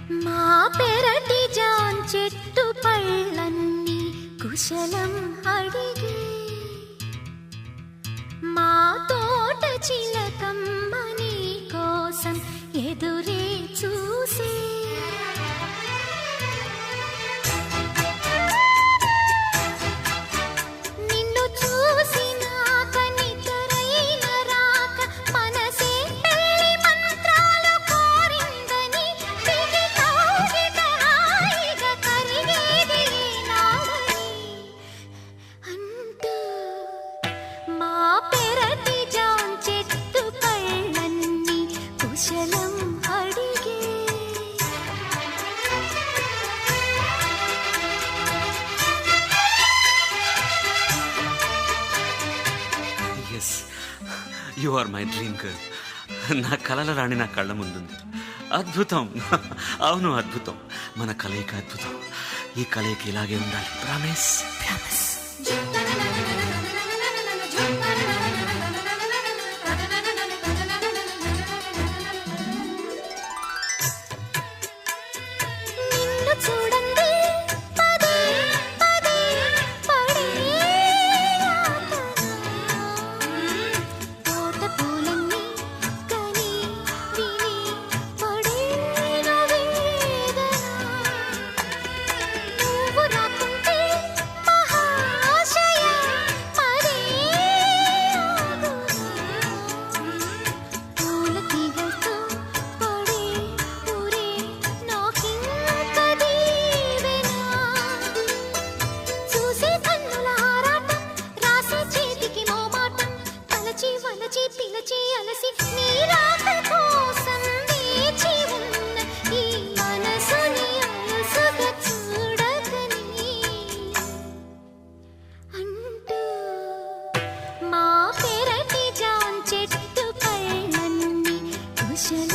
మా పెరటి జాన్ చెట్టు పళ్ళన్నీ కుశలం అడిగి మా తోట చిలకమ్మ నీ కోసం ఎదురే చూసి నిన్ను చూసినాక నిద్రైన రాక మనసే పెళ్లి మంత్రాలు కోరిందని పిగి కౌగిట హాయిగా కరిగేది నాడని అంటూ మా పెరటి జాన్ చెట్టు పళ్ళన్నీ కుశలం అడిగే yes, you are my dream girl. నా కలల రాణి నా కళ్ళ ముందుంది. అద్భుతం. అవును, అద్భుతం. మన కలయిక అద్భుతం. ఈ కలయిక ఇలాగే ఉండాలి. ప్రామిస్. ప్రామిస్. నిన్ను చూడండి పదే పదే పడే తోట పూలన్నీ కని విని పడేను వేదన నువ్వు రాకుంటే మహాశయ పదే పూల తీగలతో పడే ఊరే నాకింక దీవెన చూసే కన్నుల ఆరాటం రాసే చేతికి మోమాటం తలచి వలచి పిలచి అలసి నీ రాక కోసం వేచి ఉన్న ఈ మనసుని అలసుగా చూడకని అంటూ మా పెరటి జాన్ చెట్టు పళ్ళన్నీ కుశలం